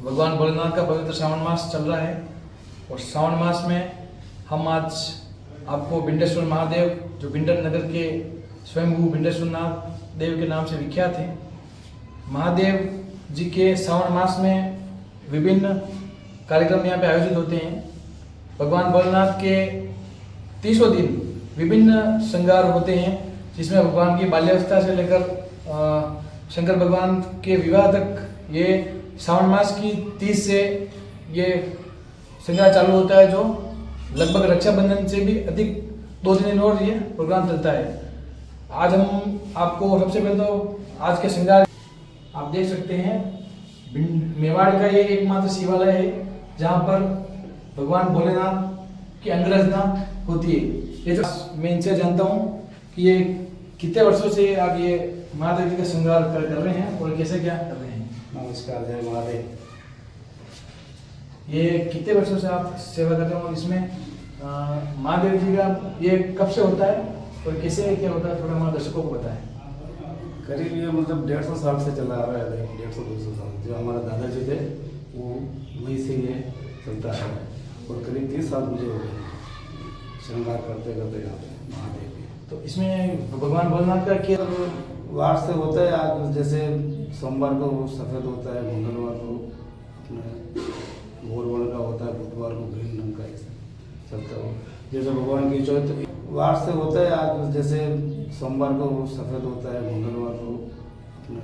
भगवान भोलेनाथ का पवित्र श्रावण मास चल रहा है और श्रावण मास में हम आज आपको बिंडेश्वर महादेव, जो बिंडर नगर के स्वयंभू बिंडेश्वर नाथ देव के नाम से विख्यात हैं, महादेव जी के श्रावण मास में विभिन्न कार्यक्रम यहाँ पे आयोजित होते हैं। भगवान भोलेनाथ के 30 दिन विभिन्न श्रृंगार होते हैं, जिसमें भगवान की बाल्यावस्था से लेकर शंकर भगवान के विवाह तक ये श्रावण मास की 30 से ये श्रृंगार चालू होता है, जो लगभग रक्षाबंधन से भी अधिक 2 दिन और ये प्रोग्राम चलता है। आज हम आपको सबसे पहले तो आज के श्रृंगार आप देख सकते हैं। मेवाड़ का ये एकमात्र शिवालय है जहाँ पर भगवान भोलेनाथ की अंगरचना होती है। ये जो मैं इनसे जानता हूँ कि ये कितने वर्षों से आप ये महादेव जी का श्रृंगार कर रहे हैं और कैसे क्या कर रहे हैं। नमस्कार, जय महादेव। ये कितने वर्षों से आप सेवा कर रहे हैं और इसमें महादेव जी का ये कब से होता है और कैसे क्या होता है, थोड़ा हमारे दर्शकों को बताएं। करीब ये मतलब 150 साल से चला आ रहा है, 150-200 साल। जो हमारे दादाजी थे वो वहीं से ये चलता है और करीब 30 साल मुझे हो गए श्रृंगार करते करते यहाँ पे महादेव की। तो इसमें भगवान भोलेनाथ का क्या वार से होता है। आज जैसे सोमवार को सफ़ेद होता है, मंगलवार को अपने भोर वर्ण का होता है, बुधवार को ग्रीन रंग का चलता है। जैसे भगवान की चौथ वार से होता है। आज जैसे सोमवार को सफ़ेद होता है, मंगलवार को अपने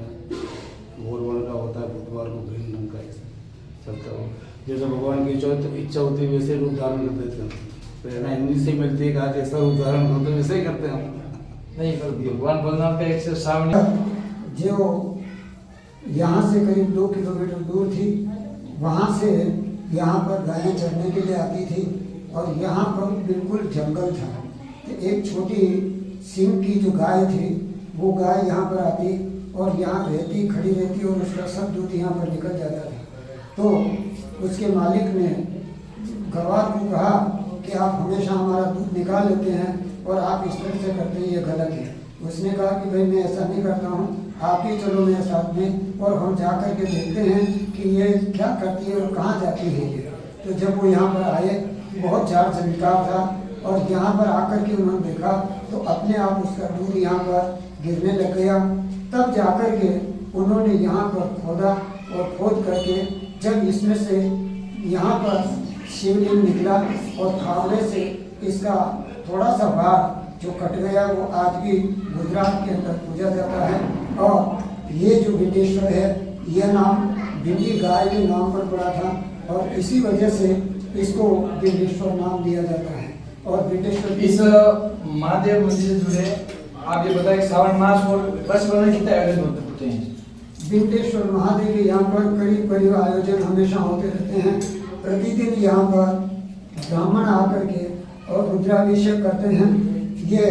भोर वर्ण का होता है, बुधवार को ग्रीन रंग का चलता है। जैसे भगवान की चौथ इच्छा होती है वैसे रूप धारण कर देते हैं। प्रेरणा हिंदी से मिलती है, कहा ऐसा रूप धारण करते वैसे ही करते हैं हम। नहीं, भगवान भोलेनाथ का एक से सामने जो यहाँ से करीब 2 किलोमीटर दूर थी, वहाँ से यहाँ पर गायें चरने के लिए आती थी और यहाँ पर बिल्कुल जंगल था। तो एक छोटी सिंह की जो गाय थी वो गाय यहाँ पर आती और यहाँ रहती, खड़ी रहती और उसका सब दूध यहाँ पर निकल जाता था। तो उसके मालिक ने गवार को कहा कि आप हमेशा हमारा दूध निकाल लेते हैं और आप इस तरह से करते हैं, ये गलत है। उसने कहा कि भाई मैं ऐसा नहीं करता हूँ, आप ही चलो मेरे साथ में और हम जा कर के देखते हैं कि ये क्या करती है और कहाँ जाती है ये। तो जब वो यहाँ पर आए, बहुत जार चमत्कार था और यहाँ पर आकर के उन्होंने देखा तो अपने आप उसका दूध यहाँ पर गिरने लग गया। तब जाकर के उन्होंने यहाँ पर खोदा और खोद करके जब इसमें से यहाँ पर शिवलिंग निकला और फावड़े से इसका थोड़ा सा भाग जो कट गया, वो आज भी गुजरात के अंदर पूजा जाता है। और ये जो बिंडेश्वर है, यह नाम बिंदी गाय के नाम पर पड़ा था और इसी वजह से इसको बिंडेश्वर नाम दिया जाता है। और बिंडेश्वर इस महादेव मंदिर से जुड़े आप ये बताएं, श्रावण मास और वर्ष भर में कितने आयोजन होते हैं। बिंडेश्वर महादेव के यहाँ पर करीब आयोजन हमेशा होते रहते हैं। प्रतिदिन यहाँ पर ब्राह्मण आकर के और रुद्राभिषेक करते हैं। ये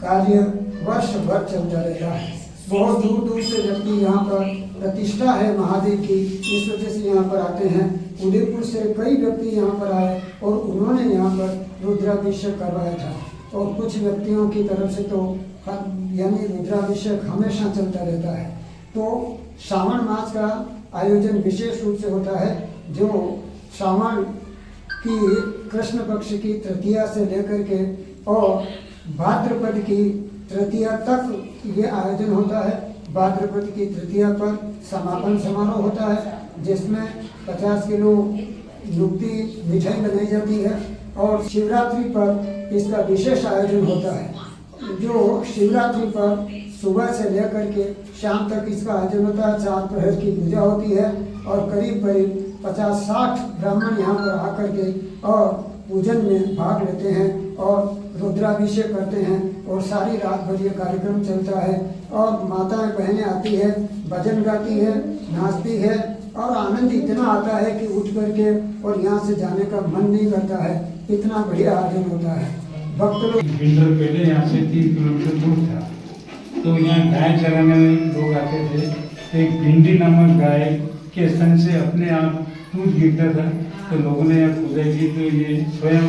कार्य वर्ष भर चलता रहता है। बहुत दूर दूर से व्यक्ति यहाँ पर, प्रतिष्ठा है महादेव की, इस वजह से यहाँ पर आते हैं। उदयपुर से कई व्यक्ति यहाँ पर आए और उन्होंने यहाँ पर रुद्राभिषेक करवाया था। और कुछ व्यक्तियों की तरफ से तो यानी रुद्राभिषेक हमेशा चलता रहता है। तो श्रावण मास का आयोजन विशेष रूप से होता है, जो श्रावण की कृष्ण पक्ष की तृतीया से लेकर के और भाद्रपद की तृतीया तक ये आयोजन होता है। भाद्रपद की तृतीया पर समापन समारोह होता है, जिसमें 50 किलो नुक्ति मिठाई बनाई जाती है। और शिवरात्रि पर इसका विशेष आयोजन होता है, जो शिवरात्रि पर सुबह से लेकर के शाम तक इसका आयोजन होता है। 4 प्रहर की पूजा होती है और करीब 50-60 ब्राह्मण यहाँ पर आकर के और पूजन में भाग लेते हैं और रुद्राभिषेक करते हैं और सारी रात भर ये कार्यक्रम चलता है। और माताएं बहनें आती है, भजन गाती है, नाचती है और आनंद इतना आता है कि उठ करके और यहाँ से जाने का मन नहीं करता है। इतना बढ़िया आयोजन होता है। भक्त लोग बिल्डर पहले यहाँ से 3 किलोमीटर दूर था, तो यहाँ गाय चराने लोग आते थे। तो एक भिंडी नामक गाय के स्तन से अपने आप दूध गिरता था, तो लोगों ने यहाँ पूजा की। तो ये स्वयं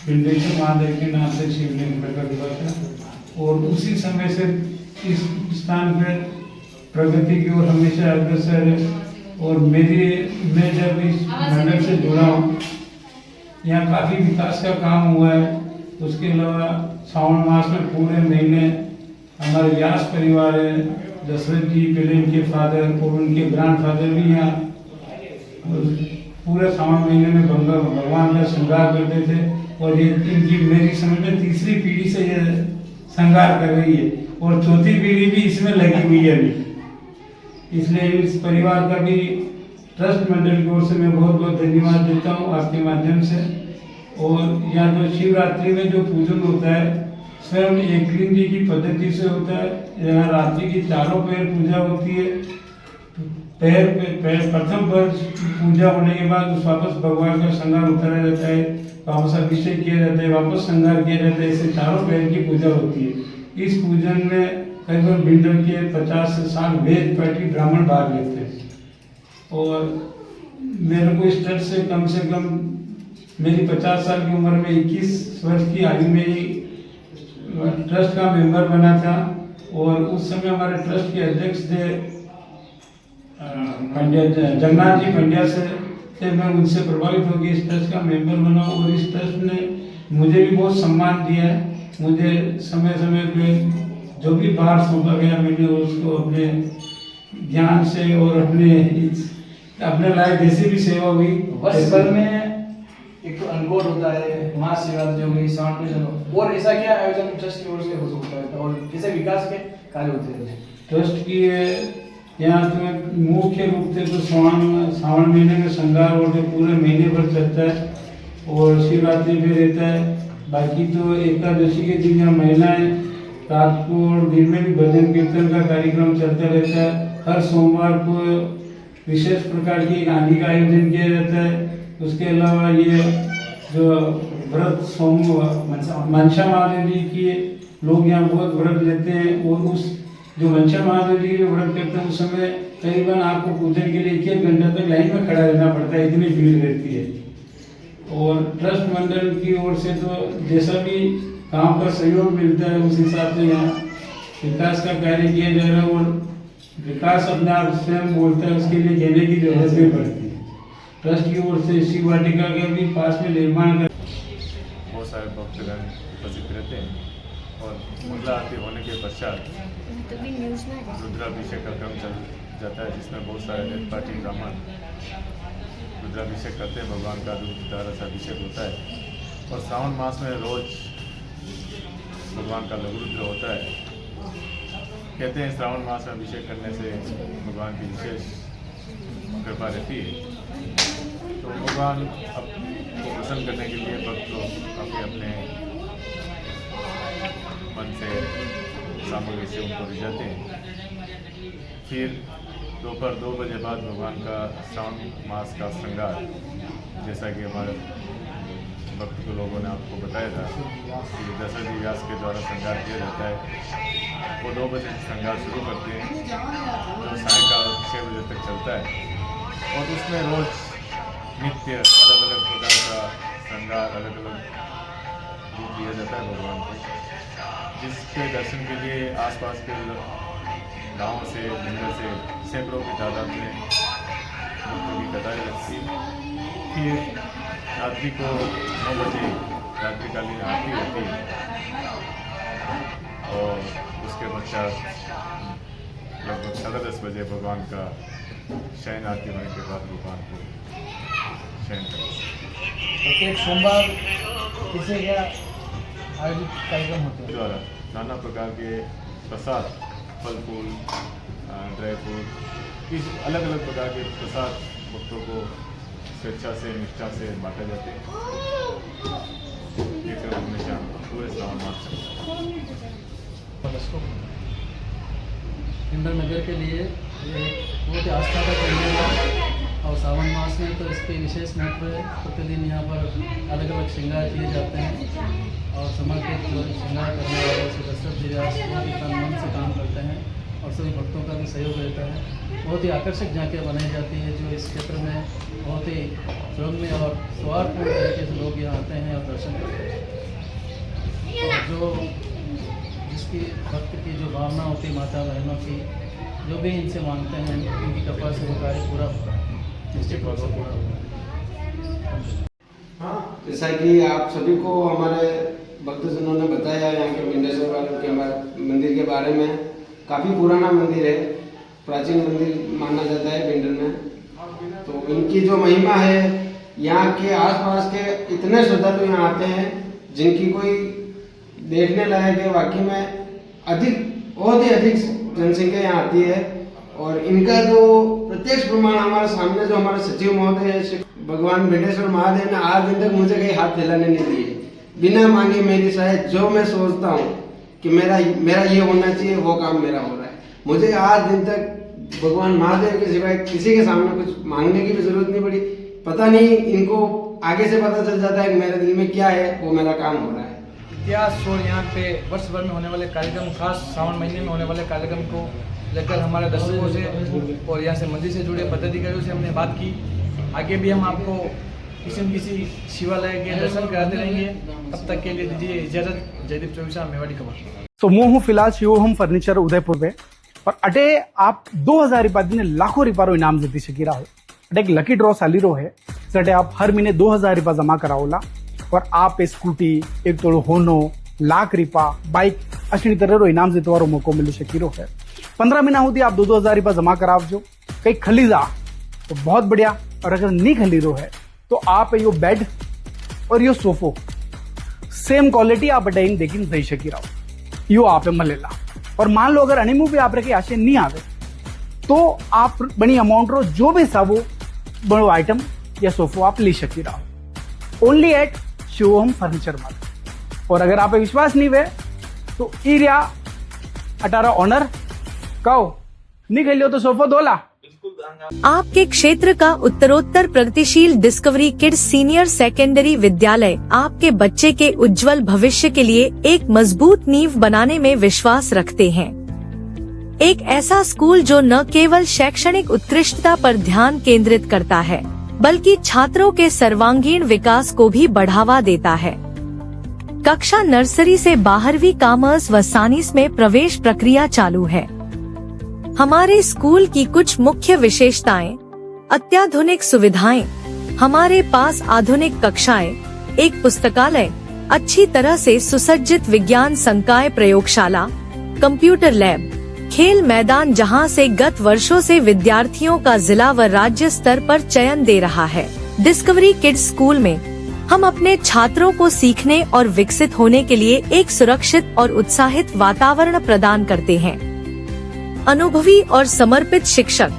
बिंडेश्वर महादेव के नाम से शिवलिंग प्रकट हुआ था और उसी समय से इस स्थान पर प्रगति की ओर हमेशा अग्रसर और मैं जब इस मंडल से जुड़ा हूँ, यहाँ काफ़ी विकास का काम हुआ है। उसके अलावा सावन मास में पूरे महीने हमारे व्यास परिवार है, दशरथ जी पहले इनके फादर और उनके ग्रैंड फादर भी यहाँ पूरे सावन महीने में भगवान का श्रृंगार करते थे। और ये इनकी मेरी समझ में तीसरी पीढ़ी से ये श्रृंगार कर रही है और चौथी पीढ़ी भी इसमें लगी हुई है अभी। इसलिए इस परिवार का भी ट्रस्ट मंडल की ओर से मैं बहुत बहुत धन्यवाद देता हूँ आपके माध्यम से। और यहाँ जो शिवरात्रि में जो पूजन होता है स्वयं एकलिंग जी की पद्धति से होता है। यहाँ रात्रि की चारों पहर पूजा होती है। प्रथम पर पूजा होने के बाद उस वापस भगवान का श्रृंगार उतारा जाता है, वापस अभिषेक किया जाता है, वापस श्रृंगार किया जाता है। ऐसे चारों पहर की पूजा होती है। इस पूजन में करीबन भिंडर के 50 से 60 वेद पाठी ब्राह्मण भाग लेते हैं। और मेरे को इस ट्रस्ट से कम मेरी 50 साल की उम्र में 21 वर्ष की आयु में ही ट्रस्ट का मेंबर बना था। और उस समय हमारे ट्रस्ट के अध्यक्ष थे जगन्नाथ जी पंड्या से मैं उनसे प्रभावित होकर इस ट्रस्ट का मेंबर बना। और इस ट्रस्ट ने मुझे भी बहुत सम्मान दिया है। मुझे समय समय पे जो भी बाहर सौंपा गया मैंने उसको अपने ज्ञान से और अपने लायक जैसी भी सेवा हुई। वर्ष भर में एक तो अनकोट होता है, महाशिवरात्रि हो गई, सावन पूजन, और ऐसा क्या आयोजन ट्रस्ट की ओर से हो सकता है और किसे विकास के कार्य होते हैं ट्रस्ट की? यहाँ तो मुख्य रूप से तो सावन महीने में श्रृंगार और जो पूरे महीने भर चलता है और शिवरात्रि भी रहता है। बाकी तो एकादशी के दिन यहाँ महिलाएं रात को और दिन में भी भजन कीर्तन का कार्यक्रम चलता रहता है। हर सोमवार को विशेष प्रकार की एक आंधी का आयोजन किया जाता है। उसके अलावा ये जो व्रत मनसा महादेव जी की लोग यहाँ बहुत व्रत लेते हैं। और उस जो मनसा महादेव जी के व्रत करते हैं उस समय करीबन आपको पूजन के लिए 1 घंटा तक लाइन में खड़ा रहना पड़ता है, इतनी भीड़ रहती है। और ट्रस्ट मंडल की ओर से तो जैसा भी काम का सहयोग मिलता है उस हिसाब से यहाँ विकास का कार्य किया जा रहा है। और विकास अपने आप स्वयं बोलता है, उसके लिए कहने की जरूरत नहीं पड़ती। ट्रस्ट की ओर से शिव वाटिका का भी पास में निर्माण कर बहुत सारे भक्तगण उपस्थित रहते हैं। और मंगला आरती होने के पश्चात रुद्राभिषेक का क्रम चल जाता है, जिसमें बहुत सारे वेद पाठी ब्राह्मण रुद्राभिषेक करते हैं। भगवान का दूध धारा से अभिषेक होता है। और सावन मास में रोज भगवान का लघु रुद्र होता है। कहते हैं श्रावण मास में अभिषेक करने से भगवान की विशेष कृपा रहती है। तो भगवान को प्रसन्न करने के लिए भक्त लोग अपने मन से सामग्री से उनको रिझाते हैं। फिर दोपहर 2 बजे बाद भगवान का श्रावण मास का श्रृंगार, जैसा कि हमारे भक्त के लोगों ने आपको बताया था कि दशरथ जी व्यास के द्वारा श्रृंगार किया जाता है। वो 2 बजे श्रृंगार शुरू करते हैं जो सायंकाल 6 बजे तक चलता है। और उसमें रोज नित्य अलग अलग प्रकार का श्रृंगार, अलग अलग रूप दिया जाता है भगवान को, जिसके दर्शन के लिए आसपास के गाँव से, भिंडर से सैकड़ों की तादाद में भक्तों की कतारें लगती है। फिर रात्रि को 9 बजे रात्रिकालीन आरती होती है। और उसके पश्चात लगभग 10:30 बजे भगवान का शयन आरती होने के बाद भगवान को शयन करते प्रत्येक सोमवार किसे क्या आयोजित कार्यक्रम होते हैं द्वारा नाना प्रकार के प्रसाद, फल फूल, ड्राई फ्रूट, इस अलग अलग प्रकार के प्रसाद भक्तों को स्वेच्छा से, निष्ठा से बांटे जाते हैं। ये क्रम हमेशा पूरे श्रावण मास भिंडर नगर के लिए ये बहुत ही आस्था का केंद्र है। और सावन मास में तो इसकी विशेष महत्व है। प्रतिदिन यहाँ पर अलग अलग श्रृंगार किए जाते हैं और समर्पित जो श्रृंगार करने वाले से दशरथ जी व्यास बहुत ही तन मन से काम करते हैं और सभी भक्तों का भी सहयोग रहता है। बहुत ही आकर्षक झांकियाँ बनाई जाती है जो इस क्षेत्र में बहुत ही सुरम्य और स्वार्थपूर्ण तरीके से लोग यहाँ आते हैं और दर्शन करते हैं। और जो जिसकी भक्त की जो भावना होती है माता बहनों की, जो भी इनसे मांगते हैं इनकी कृपा से वो कार्य पूरा होगा, निश्चित रूप से पूरा होगा। जैसा कि आप सभी को हमारे भक्तजनों ने बताया यहाँ के विंडेश्वर वालों के हमारे मंदिर के बारे में, काफ़ी पुराना मंदिर है, प्राचीन मंदिर माना जाता है भिंडर में। तो इनकी जो महिमा है, यहाँ के आसपास के इतने श्रद्धालु यहाँ आते हैं जिनकी कोई देखने लायक है। वाकई में बहुत ही अधिक जनसंख्या यहाँ आती है। और इनका जो प्रत्यक्ष प्रमाण हमारे सामने जो हमारे सचिव महोदय है भगवान भिंडेश्वर महादेव ने आज दिन तक मुझे कहीं हाथ फैलाने नहीं दिए, बिना मांगे मेरी शायद जो मैं सोचता हूँ कि मेरा ये होना चाहिए वो काम मेरा हो रहा है। मुझे आज दिन तक भगवान महादेव के सिवाय किसी के सामने कुछ मांगने की भी जरूरत नहीं पड़ी। पता नहीं इनको आगे से पता चल जाता है कि मेरे दिल में क्या है, वो मेरा काम हो रहा है। इतिहास और यहाँ पे वर्ष भर में होने वाले कार्यक्रम, खास सावन महीने में होने वाले कार्यक्रम को लेकर हमारे दर्शकों से और यहाँ से मंदिर से जुड़े पदाधिकारियों से हमने बात की। आगे भी हम आपको किसी शिवालय के दर्शन कराते रहेंगे। तब तक के लिए दीजिए इजाजत। जयदीप चौबीसा, मेवाड़ी खबर। तो मैं हूँ फिलहाल शिवोहम फर्निचर उदयपुर में, और अटे आप 2000 रुपया दिन लाखों रुपया इनाम जीती सकी रहो। अटे एक लकी ड्रॉ चाली है, जटे आप हर महीने 2000 रुपया जमा कराओला और आप स्कूटी, एक तोड़ो होनो, लाख रुपया, बाइक अशी तरह इनाम जीतवारो मौको मिली सकी है। 15 महीना होती आप 2-2000 रुपया जमा करावजो, कहीं खली जा तो बहुत बढ़िया। और अगर नहीं खली रो है तो आप यो बेड और यो सोफो सेम क्वालिटी आप अटेंग देखिन दे सकी रहो, यो आप मलेला। और मान लो अगर अनिमू भी आप रखे आशे नहीं आवे तो आप बड़ी अमाउंट रो जो भी साबो बड़ो आइटम या सोफो आप ले सकी रहो, ओनली एट शिवोहम फर्नीचर मार्केट। और अगर आप विश्वास नहीं हुए तो इरिया 18 ऑनर कहो नहीं खेलियो तो सोफो दोला। आपके क्षेत्र का उत्तरोत्तर प्रगतिशील डिस्कवरी किड्स सीनियर सेकेंडरी विद्यालय आपके बच्चे के उज्जवल भविष्य के लिए एक मजबूत नींव बनाने में विश्वास रखते हैं। एक ऐसा स्कूल जो न केवल शैक्षणिक उत्कृष्टता पर ध्यान केंद्रित करता है बल्कि छात्रों के सर्वांगीण विकास को भी बढ़ावा देता है। कक्षा नर्सरी से 12वीं कॉमर्स व साइंस में प्रवेश प्रक्रिया चालू है। हमारे स्कूल की कुछ मुख्य विशेषताएं: अत्याधुनिक सुविधाएं, हमारे पास आधुनिक कक्षाएं, एक पुस्तकालय, अच्छी तरह से सुसज्जित विज्ञान संकाय प्रयोगशाला, कंप्यूटर लैब, खेल मैदान जहां से गत वर्षों से विद्यार्थियों का जिला व राज्य स्तर पर चयन दे रहा है। डिस्कवरी किड्स स्कूल में हम अपने छात्रों को सीखने और विकसित होने के लिए एक सुरक्षित और उत्साहित वातावरण प्रदान करते हैं। अनुभवी और समर्पित शिक्षक,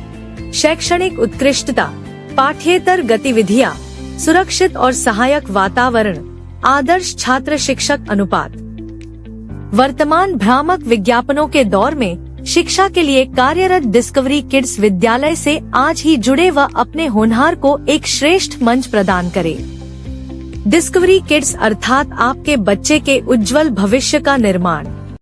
शैक्षणिक उत्कृष्टता, पाठ्येतर गतिविधियाँ, सुरक्षित और सहायक वातावरण, आदर्श छात्र शिक्षक अनुपात। वर्तमान भ्रामक विज्ञापनों के दौर में शिक्षा के लिए कार्यरत डिस्कवरी किड्स विद्यालय से आज ही जुड़े व अपने होनहार को एक श्रेष्ठ मंच प्रदान करें। डिस्कवरी किड्स अर्थात आपके बच्चे के उज्जवल भविष्य का निर्माण।